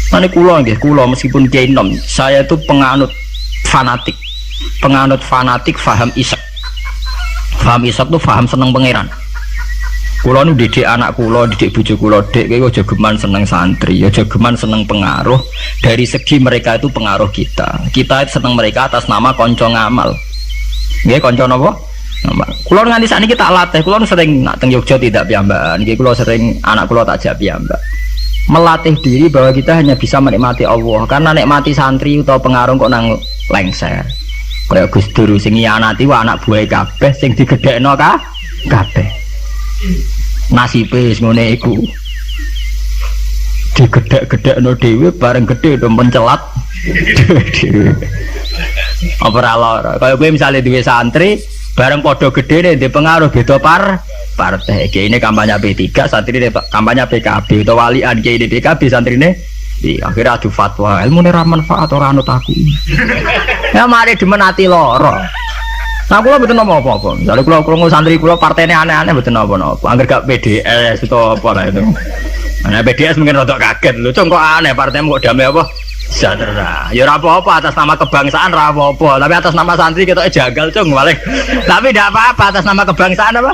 Nanti kulo meskipun kiai nom, saya itu penganut fanatik, faham isak. Faham isak tuh faham seneng pangeran. Kulo nu didik anak kulo, didik bojo kulo, dek kowe aja geman seneng santri, aja geman seneng pengaruh. Dari segi mereka itu pengaruh kita. Kita seneng mereka atas nama konco ngamal. Nggih, konco napa? Ngamal. Kulo nganti sakniki tak latih, kulo sering nak teng Yogya tidak piyambakan. Nggih kulo sering anak kulo tak jak piyambak. Melatih diri bahwa kita hanya bisa menikmati Allah, karena nikmati santri atau pengaruh kok nang lengser. Kayak Gus Dur sing nyianati wa anak buah kabeh sing digedhekno kabeh. Nasibe wis ngene iku. Digedhek-gedhekno dhewe bareng gedhe do mencelat dhewe. Apa ora lara. Kaya kowe misale duwe santri bareng padha gedhene ndek pengaruh beda partai. Iki ini kampanye P3, santri ini kampanye PKB atau walian kiai di PKB santrine di akhirnya adu fatwa ilmu ini manfaat orang anut aku. Ya mari dimenati loro. Nah kulo betul nopo apa? Jadi kulo santri kulo partainya aneh-aneh betul nopo. Angger gak PDS atau apa lah itu. Nah PDS mungkin rodok kaget lho, kok aneh partaimu kok damai apa? Sejahtera. Ya ora apa-apa atas nama kebangsaan ora apa-apa, tapi atas nama santri kita jagal cung balik. Tapi tidak apa-apa atas nama kebangsaan apa?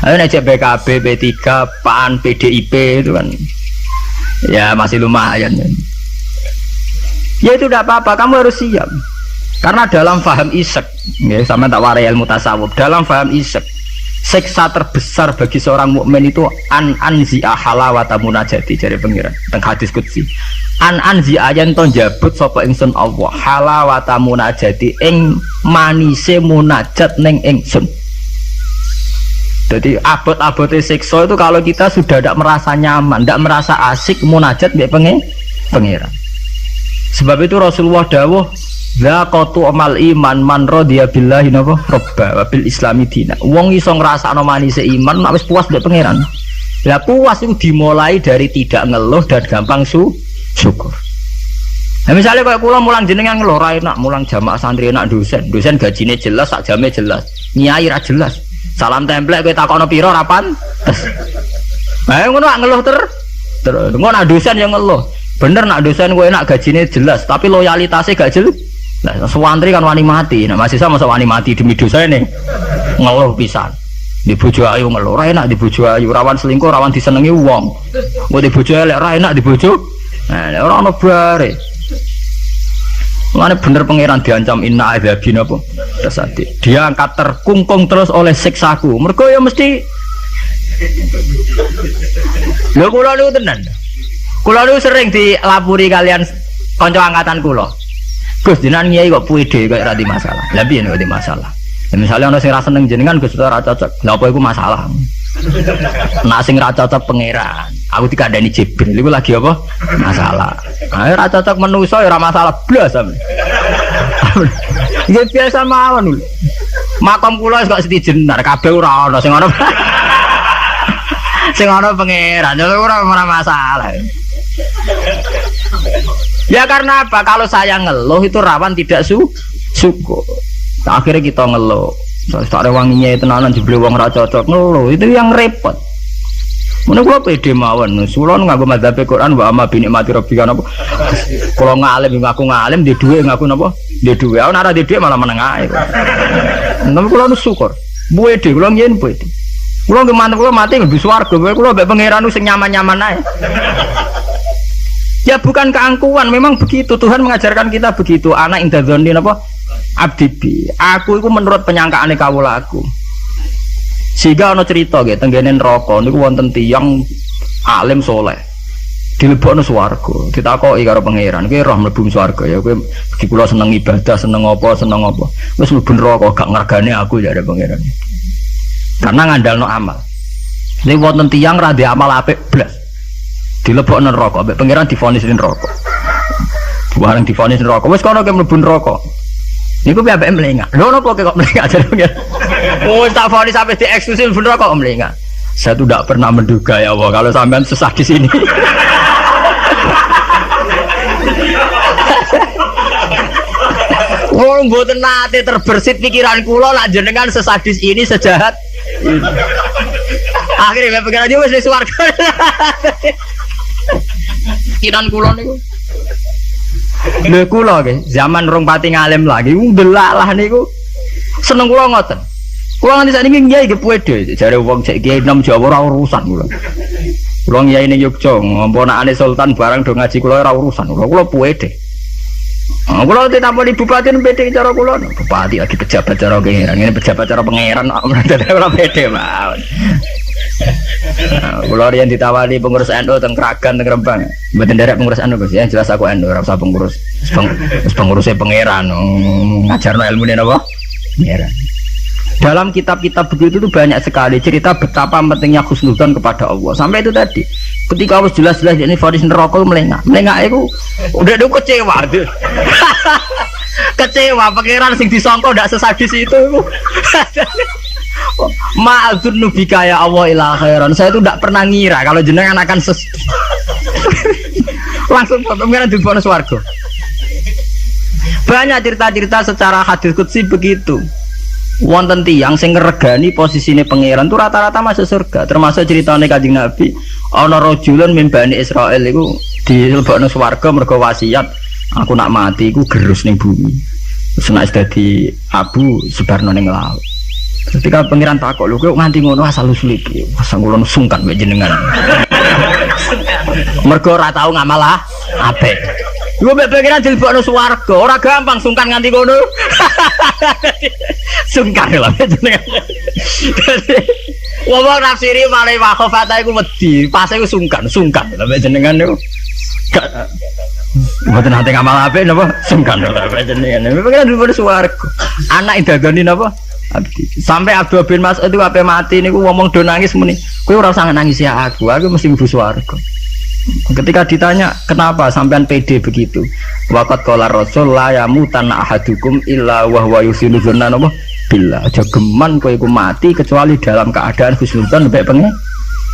Ayo nek PKB, P3, PAN, PDIP itu kan. Ya masih lumayan. Ya itu tidak apa-apa, kamu harus siap. Karena dalam faham isek, ya sama tak warai ilmu tasawuf. Dalam faham isek, siksa terbesar bagi seorang mukmin itu anzi'a halawata munajati dari pengiran teng hadis qudsi. Anzi'a yen to njabut sapa ingsun Allah halawata munajati ing manise munajat ning ingsun. Jadi abot-abote siksa itu kalau kita sudah tidak merasa nyaman, tidak merasa asik munajat mbek pengiran. Sebab itu Rasulullah dawuh zaqatu amal iman man radiya billahi napa robba wa bil islami dina. Wong iso ngrasakno manise iman nek wis puas mbek pangeran. Lah puas itu dimulai dari tidak ngeluh dan gampang syukur. Nah misalnya kayak kula mulang jenengan ngeluh ra enak, mulang jamaah santri enak dosen gajine jelas, sak jame jelas. Nyai ra jelas. Salam templek kowe takono pira ra pantes. Lah ngono ngeluh terus ngono nak dosen yang ngeluh. Bener nak dosen kowe enak gajine jelas, tapi loyalitasnya gak jelas. Nah, sewantri kan wani mati. Nah, mahasiswa masa wani mati demi dosa ini ngeluh pisan. Di bojo ayu ngeluh, ra enak di bojo ayu, rawan selingkuh, rawan disenengi wong. Kok di bojo elek ra enak di bojo. Nah, ora ono bare. Mane bener pangeran diancam inna adzabina apa? Tasadi. Dia angkat terkungkung terus oleh siksaku. Mergo ya mesti lho kula niku tenan. Kula niku sering dilapuri kalian kanca angkatan kula. Gus jenengan nyai kok puide kok ora di masalah. Lah piye nek di masalah? Ya misale ana sing ra seneng jenengan Gus ora cocok. Lah apa iku masalah? Nek sing ra cocok pangeran, aku dikandani Jibril iku lagi apa? Masalah. Nah, ra cocok manusa ya ora masalah blas sampe. Ya biasa mawon lho. Makom kula kok setijenar kabeh ora ana sing ana. Sing ana pangeran, ora masalah. Ya karena apa? Kalau saya ngeluh itu rawan tidak syukur. Nah, akhirnya kita ngeluh. Tak ada wanginya itu tenanan dibeli wong ra cocok ngeluh. Itu yang repot. Mana gua pede mawon. Sulon ngaku madzhab Quran wa amma bi nikmati rabbika napa. Kalau ngalim ngaku ngalim di dhuwit ngaku napa? Di dhuwit. Ana ora di dhuwit malah meneng ae. Tapi kula syukur. Pede kula yen pede. Kula nggih mantep kula mati mlebu swarga. Kula mbek pangeran sing nyaman-nyaman ae. Ya bukan keangkuhan, memang begitu Tuhan mengajarkan kita begitu. Anak indadzoni apa? Abdibi. Aku itu menurut penyangkaane kawula aku. Sehingga ana cerita nggih tenggene neraka niku wonten tiyang alim saleh. Dilebokno swarga. Ditakoki karo pangeran, "Kowe roh mlebu swarga ya kowe iki kula seneng ibadah, seneng apa? Wis mlebu neraka gak ngargane aku ya ada pangeran." Karena ngandalno amal. Nek wonten tiyang ra ndek amal apik blas. Dilebokno neraka, mbek pangeran divonis neraka. Bareng divonis neraka, wis kono ke mlebu neraka. Niku piye ambek mlengak. Lho napa kok mlengak jare pangeran? Oh, tak vonis sampai dieksklusif mlebu neraka kok mlengak. Saya tuh tidak pernah menduga ya Allah kalau sampean sesat di sini. Oh, mboten nate terbersit pikiran kula lak jenengan sesadis ini sejahat ini. Akhirnya pikiran dia wis di swarga. Kiran kula niku. Lho kula nggih, zaman rong pati ngalim lagi ndelalah niku. Seneng kula ngoten. Kula nganti sakniki nggih nggih pede, jare wong cek kiai nom Jawa ora urusan kula. Kula kiai ning Yogya, ngomponakane sultan barang do ngaji kula ora urusan. Kula pede. Kula ditamoni bupati pede cara kula. Bupati lagi pejabat cara pangeran, ngene pejabat cara pangeran ora pede mawon. Kula riyen ditawani pengurus NU teng Kragan teng Rembang. Mboten nderek pengurus NU Gus ya, jelas aku NU ora usah pengurus. Pengurusé pangeran ngajarno ilmune napa? Pangeran. Dalam kitab-kitab begitu tuh banyak sekali cerita betapa pentingnya husnudzon kepada Allah. Sampai itu tadi, ketika harus jelas-jelas ini vonis neraka melengak itu udah kecewa tuh. Kecewa pangeran sing disangka ndak sesadis itu. Ma'adzun nubika ya Allah ila khairan. Saya itu tidak pernah ngira kalau jenengan akan langsung pangeran dibono swarga. Banyak cerita-cerita secara hadis qudsi begitu. Wonten tiyang sing ngregani posisine pangeran tuh rata-rata masuk surga. Termasuk ceritane Kanjeng Nabi, ana rajulun min Bani Israil iku dilebokno swarga mergo wasiat, aku nak mati iku gerus ning bumi. Terus nek dadi abu sebarno ning laut. Ketika pangeran takok lho kok nganti ngono asal usul iki. Asal kula sungkan mek jenengan. Mergo ora tau ngamal apik. Iku mek pangeran dilebokno swarga, ora gampang sungkan nganti ngono. Sungkan lho jenengan. Wong nafsiri malah wakhofata iku wedi, pas iku sungkan lho mek jenengan niku. Mboten nate ngamal apik napa sungkan lho mek jenengan. Pangeran dilebokno swarga. Anak idagani napa? Sampai Abdul bin Mas'ud itu apa mati niku ngomong do nangis muni kowe ora usah nangis ya aku mesti mlebu swarga. Ketika ditanya kenapa sampean pede begitu, waqat qala rasul la yamutan ahadukum illa wa huwa yusinu dzanna billah, aja geman kowe iku mati kecuali dalam keadaan husnudzon mbek pengen.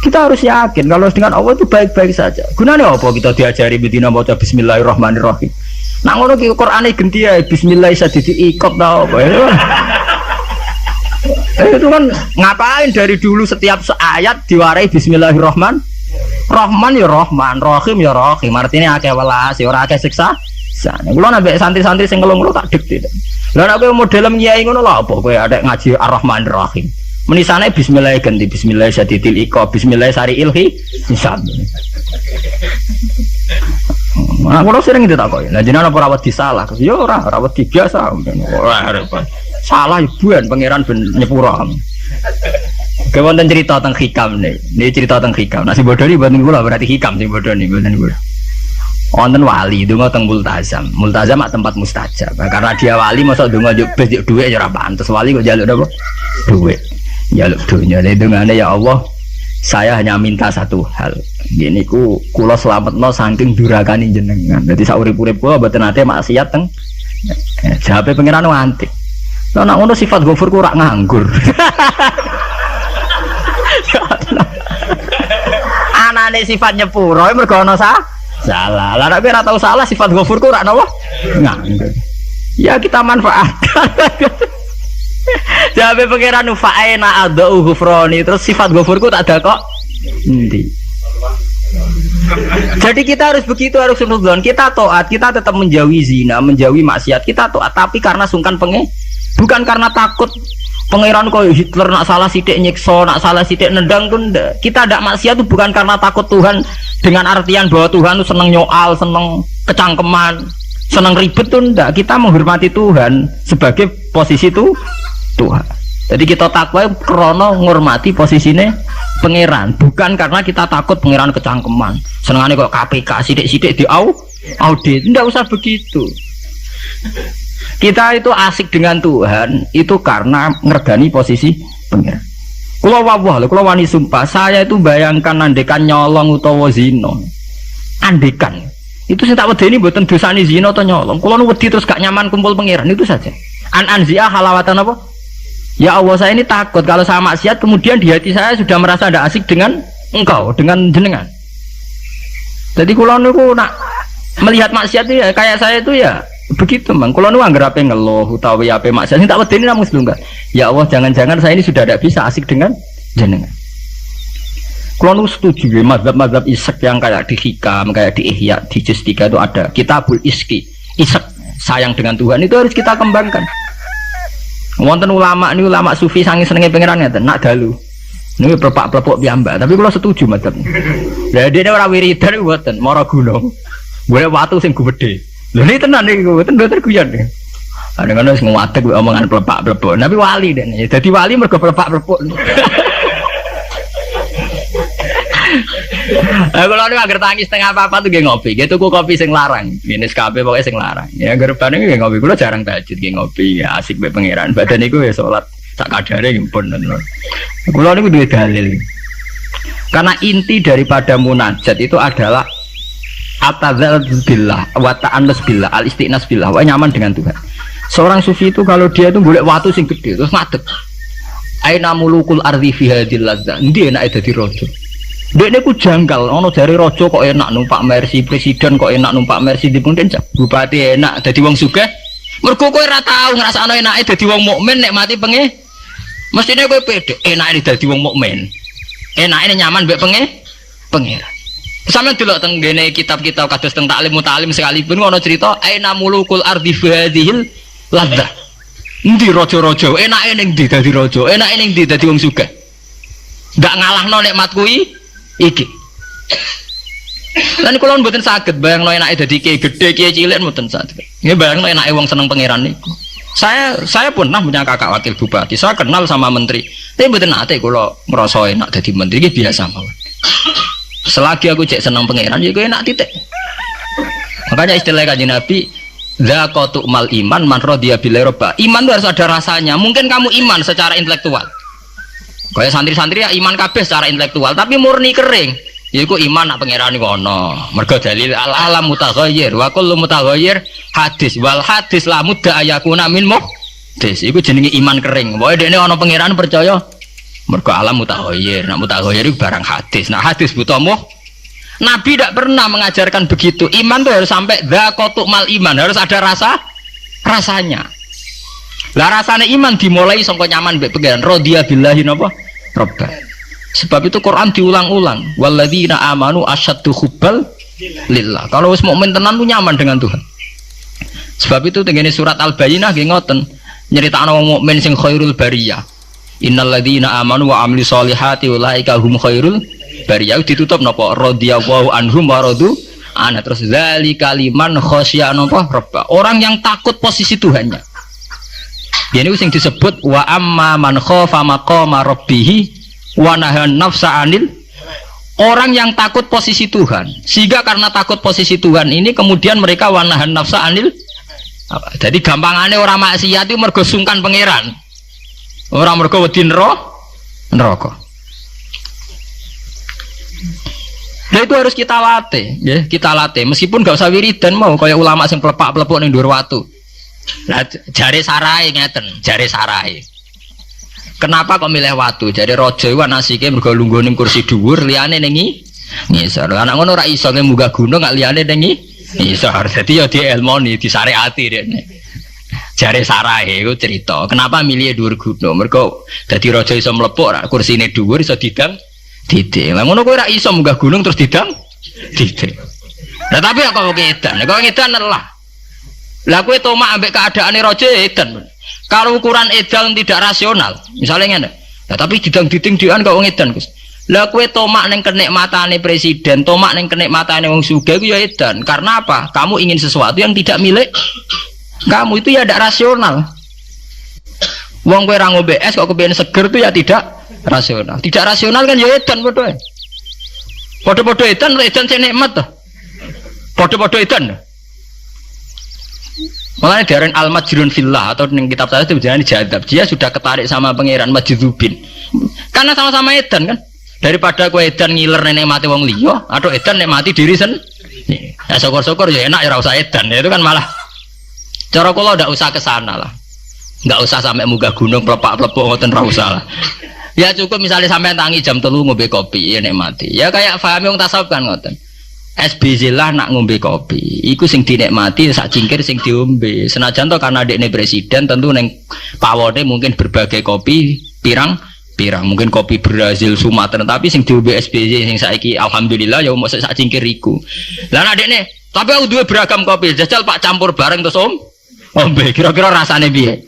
Kita harus yakin kalau dengan Allah itu baik-baik saja. Gunane apa kita diajari bedina maca bismillahirrahmanirrahim. Nak ngono ki Qur'ane genti ae bismillah sadidi ikot ta apa. Itu kan ngapain dari dulu setiap ayat diwarai bismillahirrahman Rahman ya Rahman, Rahim ya Rahim. Artinya akeh welas, ya ora akeh siksa. Kula nambah santri-santri sing ngelung tak dikte. Lah nek kowe model nyai ngono lho apa kowe adek ngaji Ar-Rahman Ar-Rahim. Menisane bismillah ganti bismillah syadidil iqa, bismillah sariil hisab. Aku sering ditakoki. Lah jenengan apa rawat disalah? Ya ora, rawat biasa. Ora repot. Salah ibuan pangeran ben nyepuro. Kewonten cerita tentang hikam nih. Ini cerita tentang hikam. Nasi bodoni buatan gula berarti hikam sih bodoni buatan gula. Wonten wali donga teng multazam. Multazam mak tempat mustajab. Karena dia wali masa donga besok duit ya ora pantes. Wali kok njaluk napa? Duit. Njaluk dunya. Dongane ya Allah, saya hanya minta satu hal. Gini ku kula slametno saking durakane jenengan. Dadi sak urip-urip kula mboten nate maksiat teng. Jawabe pangeran antik. Lah nek ngono sifat ghafur ku ora nganggur. Anane sifat nyepuro mergo ana salah. Lah nek ora tau salah sifat ghafur ku ora napa? Nganggur. Ya kita manfaatkan. Jawabe pangeran fa'ina adau ghufrani terus sifat ghafur ku tak ada kok. Endi? Jadi kita harus begitu, harus husnudzon. Kita taat, kita tetap menjauhi zina, menjauhi maksiat. Kita taat tapi karena sungkan bukan karena takut pangeran kok Hitler nak salah sidik nyiksa, nak salah sidik nendang tuh ndak. Kita tidak maksiat itu bukan karena takut Tuhan dengan artian bahwa Tuhan itu seneng nyoal, seneng kecangkeman, seneng ribet tuh ndak. Kita menghormati Tuhan sebagai posisi itu Tuhan. Jadi kita takwa krono menghormati posisinya pangeran, bukan karena kita takut pangeran kecangkeman. Senengane kok KPK sidik-sidik di audit, ndak usah begitu. Kita itu asik dengan Tuhan itu karena ngergani posisi pangeran. Kula wawah, kula wani sumpah, saya itu bayangkan andekan nyolong utawa zina. Andekan. Itu sing tak wedeni mboten dosane zina atau nyolong. Kula nu wedi terus gak nyaman kumpul pangeran itu saja. Anzia halawatan apa? Ya Allah, saya ini takut kalau saya maksiat kemudian di hati saya sudah merasa tidak asik dengan engkau, dengan jenengan. Jadi kula niku nak melihat maksiat itu ya kayak saya itu ya begitu mang. Kula nu anggere ape ngeluh utawi ape maksiat sing tak wedeni namung sedunggal. Ya Allah, jangan-jangan saya ini sudah tidak bisa asik dengan jenengan. Kalau nu setuju ya mazhab-mazhab isek yang kayak di Hikam, kayak di Ihya, di Juz 3 itu ada Kitabul Iski, isek sayang dengan Tuhan itu harus kita kembangkan. Wonten ulama ini ulama sufi sangi senenge pangeran ngeten, nak dalu. Ini perpak-perpok piyambak, tapi kalau setuju mazhab. Lah dene ora wiridan mboten, mara gunung. Boleh watu sing gede. Lho ini tenan iki mboten guyon. Kadang-kadang wis ngadeg omongan plepak-plepok. Tapi wali dene. Dadi wali mergo plepak-plepok. Kalau ini agar tangis setengah apa tuh gak ngopi, gitu tuku kopi sing larang, ini SKP pokoknya sing larang. Ya gerban ini gak ngopi, kalau jarang tahajud gak ngopi, ya asik be pangeran. Badan itu ya sholat tak kadarnya gimpun. Kalau ini udah dalil. Karena inti daripada munajat itu adalah atadzal billah, wa ta'annas billah, al istiqnas billah, wa nyaman dengan Tuhan. Seorang sufi itu kalau dia itu golek watu sing gede terus ngadeg. Aina mulukul ardi fi hadil ladza. Ndi enak dadi raja. Dekne ku janggal, ono jare raja kok enak numpak Mercy, presiden kok enak numpak Mercy, dipun bupati enak dadi wong sugih. Mergo kowe ora tau ngrasakno enake dadi wong mukmin nek mati penge. Mestine kowe pede enake dadi wong mukmin. Enake nyaman mbek pangeran. Sampeyan delok teng ngene kitab-kitab kados teng taklim mutalim sekalipun ono cerita aina mulukul ardi hadhil ladza. Endi raja-raja enake ning ndi dadi raja, enake ning ndi dadi wong sugih. Ndak ngalahno nikmat kuwi iki. Lan kula mboten saged bayangno enake dadi kiai gedhe kiai cilik mboten saged. Nggih bayangno enake wong seneng pangeran niku. Saya pernah punya kakak wakil bupati. Saya kenal sama menteri. Tapi mboten nate kula ngrasa enak dadi menteri iki biasa mawon. Selagi aku cek seneng pangeran ya enak titik. Makanya istilah Kanjeng Nabi zaqatu mal iman man radiya billahi robba. Iman itu harus ada rasanya. Mungkin kamu iman secara intelektual. Kayak santri-santri ya iman kabeh secara intelektual, tapi murni kering. Yaiku iman nak pangeran iku ana. Mergo dalil al-alam mutaghayyir wa kullu mutaghayyir hadis wal hadis la mudda ayakuna min muhdis. Iku jenenge iman kering. Pokoke dene ana pangeran percaya mergo alam mutaghayyir. Nak mutaghayyir iku barang hadis. Nah hadis buta Nabi tidak pernah mengajarkan begitu. Iman tuh harus sampai dzaqatu mal iman, harus ada rasanya. Lah rasane iman dimulai sangka nyaman mbek pangeran radhiya billahi napa robba. Sebab itu Quran diulang-ulang walladzina amanu asyaddu hubbal lillah. Kalau wis mukmin tenan tuh nyaman dengan Tuhan. Sebab itu tengene surat Al-Bayyinah nggih ngoten nyeritakno wong mukmin sing khairul bariyah. Innalladzina amanu wa amilus solihati ulaika hum khairul bariyah. Ditutup napa radhiyallahu anhum wa radu ana terus zalika liman khasya napa robba. Orang yang takut posisi Tuhannya. Ini yang disebut wa amma man khafa maqama rabbih wa nahan nafsa anil. Orang yang takut posisi Tuhan, sehingga karena takut posisi Tuhan ini kemudian mereka wa nahan nafsa anil. Jadi gampangane orang maksiat itu mergo sungkan pangeran. Orang mergo wedi neraka. Nah itu harus kita latih, ya, kita latih. Meskipun gak usah wiridan mau kayak ulama sing pelepak-pelepok ning dhuwur watu. Lah jare sarai ngeten, jare sarai. Kenapa kok milih watu? Jare raja iku nasike mergo lungguh ning kursi dhuwur, liyane ning ngisor. Anak ngono ora iso munggah gunung gak liyane ning ngisor. Dadi ya dielmoni, disyariati rene. Jare sarai iku cerita. Kenapa milih dhuwur gunung? Mergo dadi raja iso mlepuk kursine dhuwur iso didang titik. Lah ngono kowe ora iso munggah gunung terus didang titik. Lah tapi kok ngedan? Kok ngedan lelah. Lah kowe tomak ambek keadaane raja edan. Kalau ukuran edan tidak rasional, misalnya ngene. Lah tapi didang-diding-dian kok edan, Gus. Lah kowe tomak ning kenikmatane presiden, tomak ning kenikmatane wong sugih ku ya edan. Karena apa? Kamu ingin sesuatu yang tidak milik kamu, itu ya tidak rasional. Wong kowe ra ngombe es kok kepengin seger itu ya tidak rasional. Tidak rasional kan ya edan padha. Padha-padha edan sing nikmat to. Padha-padha edan. Makanya diaran al-majrun fillah atau ning kitab saya itu berjalan jadab. Dia sudah ketarik sama pangeran majdzubin. Karena sama-sama edan kan. Daripada kowe edan ngiler nek mati wong liya atau edan nek mati diri sendiri. Ya syukur-syukur ya enak ya ora usah edan. Ya, itu kan malah cara kula ndak usah ke sana lah. Nggak usah sampai munggah gunung pelepak-pelepok ngoten ora usah lah. Ya cukup misalnya sampai tangi jam 3 ngombe kopi ya nek mati. Ya kayak paham wong tasawuf kan ngoten. SBZ lah nak ngombe kopi, iku sing dinikmati sak cingkir sing diombe. Senajan to karena dekne presiden tentu neng pawone mungkin berbagai kopi pirang pirang. Mungkin kopi Brazil Sumatera, tapi sing diombe SBY sing saiki alhamdulillah ya mau sak cingkir iku. Lah adekne, tapi aku duwe beragam kopi, jajal Pak campur bareng terus ombe. Kira-kira rasane piye?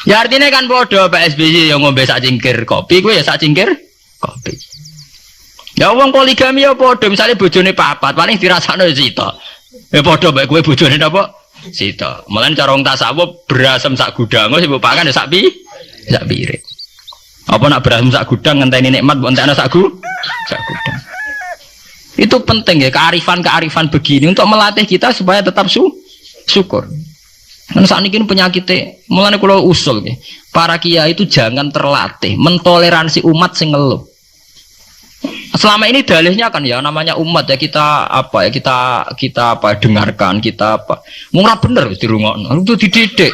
Ya artinya kan bodoh Pak SBY yang ngombe sak cingkir kopi, gue ya sak cingkir kopi. Ya wong poligami ya bodoh, misalnya bojone papat, paling dirasakno sito. Ya bodoh bae kowe bojone napa? Sito. Mulane cara wong tasawuf berasem sak gudang, sing mbok pangan ya sak piring. Apa nak berasem sak gudang ngenteni nikmat mbok entekno sak gudang. Itu penting ya kearifan begini untuk melatih kita supaya tetap syukur. Kan saat ini penyakitnya, mulane kula usul ya, para kiai itu jangan terlatih mentoleransi umat sing ngeluh. Selama ini dalihnya kan ya namanya umat ya kita dengarkan kita murah bener wis dirungokno itu dididik.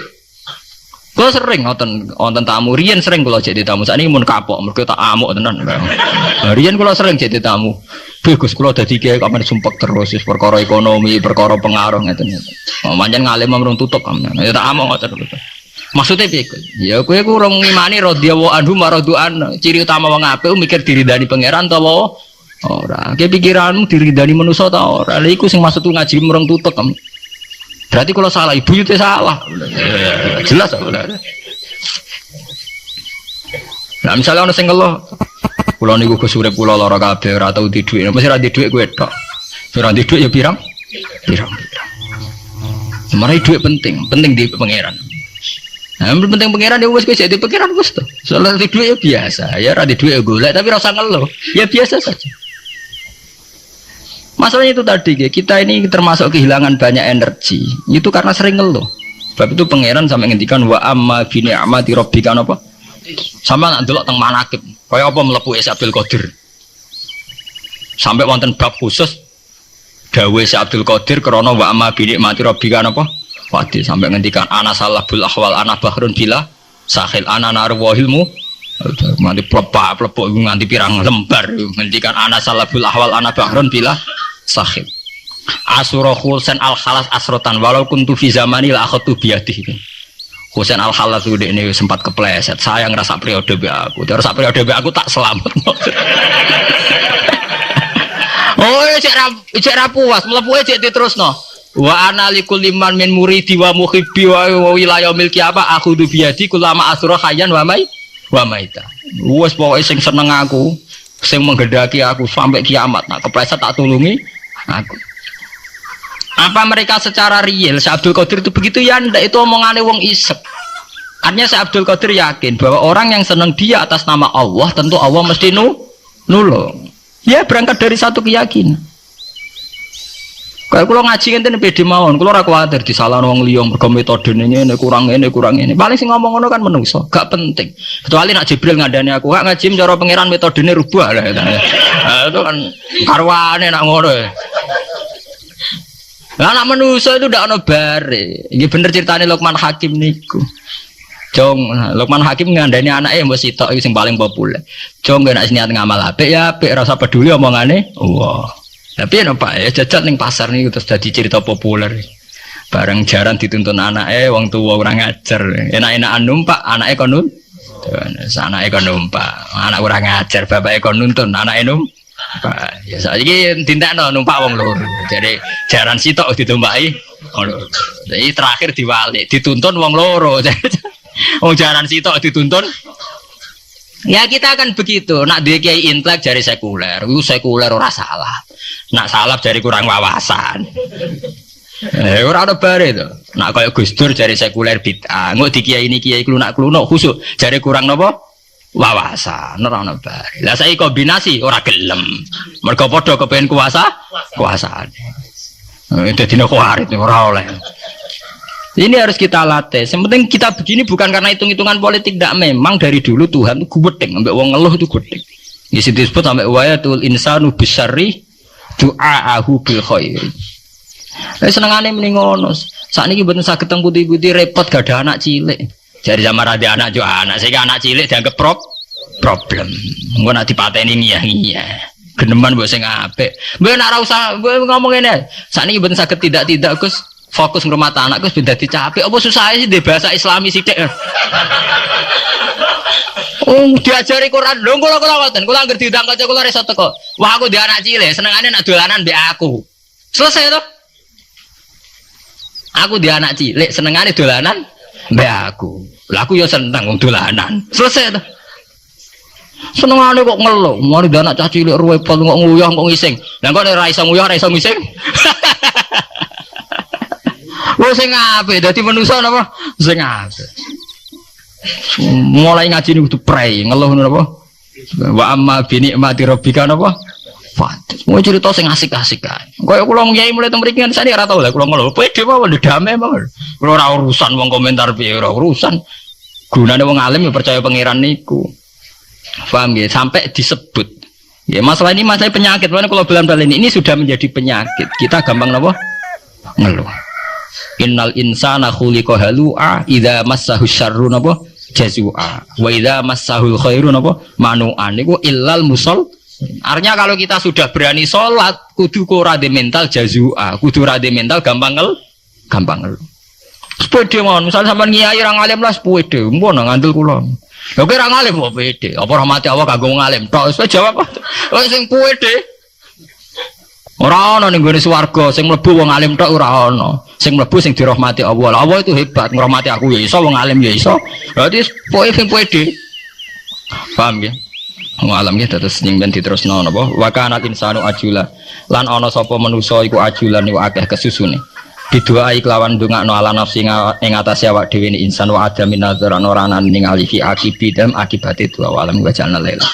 Kula sering wonten tamu riyen sering kula jadi tamu sakniki mun kapok mergo tak amuk tenan. Riyen kula sering jadi tamu. Bagus kula dadi kiai kok men sumpek terus perkara ekonomi, perkara pengaruh ngeten. Pancen ngalim mrung tutup amen. Ya tak amuk ngoten. Maksudnya piye? Ya kowe ku urung ngimani radhiyallahu anhu maradu'an. Ciri utama wong apik mikir diridani pangeran ta wae ora. Ki pikiranmu diridani manusa ta ora. Lha iku sing maksudku ngaji mrung tutup. Berarti kalau salah ibu itu salah. Jelas apa? Nah misalnya orang sing ngeluh, kula niku Gus urip kula lara kabeh ora tau di dhuwit. Mesti ra di dhuwit kowe tok. Ora di dhuwit ya pirang. Sebenarnya dhuwit penting di pangeran. Nah, yang penting pangeran ya wis kowe jadi pangeran wis to. Soal di dhuwit ya biasa. Ya ra di dhuwit ya golek tapi ora usah ngeluh. Ya biasa saja. Masalahnya itu tadi, kita ini termasuk kehilangan banyak energi. Itu karena sering ngeluh. Sebab itu pangeran sampai ngendikan wa amma bi ni'mati rabbika apa? Sama nak ndelok teng manakib. Kaya apa mlebu Abdul Qadir. Sampai wonten bab khusus dawuh Abdul Qadir krana wa amma bi ni'mati rabbika apa? Wadi sampai ngendikan ana salabul ahwal ana bahrun bila sahil ana narwahilmu nganti plepok nganti pirang lembar ngendikan ana salabul ahwal ana bahrun bila sahib asura Husain al-Khalas asrotan walau kuntu fi zamani la akhatu biadihi. Husain al-Khalas udah ini sempat kepleset saya ngerasa periode be aku terus periode be aku tak selamat. Oh cek ra puas mlebu cek diterusno wa ana likul liman min muridi wa muhibbi wa wilayah milki apa aku du biadi kulama asura khayyan wa maita wis pokoke sing seneng aku sing menggedaki aku sampai kiamat nak kepleset tak tulungi aku. Apa mereka secara real Syekh Abdul Qadir itu begitu ya ndak, itu omongannya wong isek. Artinya Syekh Abdul Qadir yakin bahwa orang yang senang dia atas nama Allah tentu Allah mesti nulung. Ya berangkat dari satu keyakinan. Kayak kula ngaji ngenten pede mawon, kula ora kuwatir disalahno wong liya mergo metodene ngene kurang ini. Paling sing ngomong ngono kan menungso, gak penting. Kecuali nak Jibril ngandani aku, gak ngaji cara pangeran metodene rubah lah. Itu kan karwane nak ngono. Lah anak menungso itu ndak ono bare. Iki bener ceritane Luqman Hakim niku. Jong Luqman Hakim ngandani anake mbok sitok iki sing paling populer. Jong nek niat ngamal apik ya apik, ora usah peduli omongane. Wah. Tapi ya Pak ya jajal ning pasar niku terus dadi cerita populer. Bareng jaran dituntun anake wong tuwa ora ngajar. Enak-enakan numpak anake kon nuntun. Anake kon numpak. Anak ora ngajar, bapake kon nuntun, anake numpak. Ya saiki tintakno numpak wong loro. Jadi jaran sitok ditumpaki. Jadi terakhir diwalik dituntun wong loro. Wong jaran sitok dituntun. Ya kita akan begitu. Nak dia kiai intelek jari sekuler, itu sekuler ora salah. Nak salah jari kurang wawasan. Ora ada bare to. Nak kaya Gus Dur jari sekuler bid'ah. Engko di kiai ini kiai klunak-klunuk khusuk jari kurang napa? Wawasan. Ora ana bare. Lah saiki kombinasi ora gelem. Mergo padha kepengin kuasaan. Dadi nek kuarit ora oleh. Ini harus kita latih. Yang penting kita begini bukan karena hitung-hitungan politik, tidak. Memang dari dulu Tuhan itu gudeg, sampai wong ngeluh itu gudeg. Di situ disebut sampai wayatul insanu bisyarri du'aahu bil khair. Senengane mending ngono. Saat ini betul saged teng putih-putih repot gak ada anak cilik. Jadi sama ada anak jo anak, sehingga anak cilik dianggap problem. Engko nak dipateni ngiyah-ngiyah. Geneman mbok sing apik. Mbok nek ora usah ngomong ngene. Saat ini betul saged tidak Gus. fokus ngrumat anak wis ben dadi capek. Apa susah sih di bahasa Islami sithik. Diajari Quran. Lho kula ngoten. Kula anggere diundang kanca kula iso teko. Wah aku di anak cilik, senengane nak dolanan mbek aku. Selesai to. Aku di anak cilik, senengane dolanan mbek aku. Lah aku ya seneng wong dolanan. Selesai to. Senengane kok ngeluh, mari di anak cah cilik ruwepet kok nguyah kok ngising. Lah kok ora iso nguyah, ora iso ngising. Wong sing apik dadi manusa napa? Sing apik. Mulai ngaji ini kudu prei ngeluh napa? Wa amma bi nikmati rabbika napa? Fatis. Mau cerita sing asik-asik kan. Kaya kula ngyai mulai teng mriki kan sane ora tau lah kula ngeluh. Pede mawon damai mawon. Kula ora urusan wong komentar piye ora urusan. Gunane wong alim ya percaya pangeran niku. Paham nggih? Sampai disebut. Ya masalah ini masalah penyakit. Mana kalau belan-belan ini sudah menjadi penyakit. Kita gampang napa? Ngeluh. Innal insana khuliqa halu'a idza massahu syarru napa? Jazua wa idza massahul khairu napa manu'an niku illal musol. Artinya kalau kita sudah berani sholat kudu ora de mental jazua, kudu ora de mental gampang ngel. Sepede mawon misal sampean ngiyai ra ngalim lah sepede mpun ngandel kula. Lha kok ra ngalim kok pede, apa rahmati Allah kanggo ngalim tok wis jawab. Wis sing pede. Ora ana ning gone swarga sing mlebu wong alim tok ora ana. Sing mlebu sing dirahmati Allah. Lah Allah itu hebat ngrahmati aku ya iso wong alim ya iso. Berarti pokoke sing pede. Paham ya? Wong alam ya terus ning ben diterusno napa? Wa kana insanu ajula. Lan ana sapa manusa iku ajulan niku akeh kesusune. Bidoai kelawan ndongakno ala nafsi ing atase awak dhewe ni insan wa adamin nadzaran ora ana ningali fi akibi dan akibate dua alam wa jalna laila.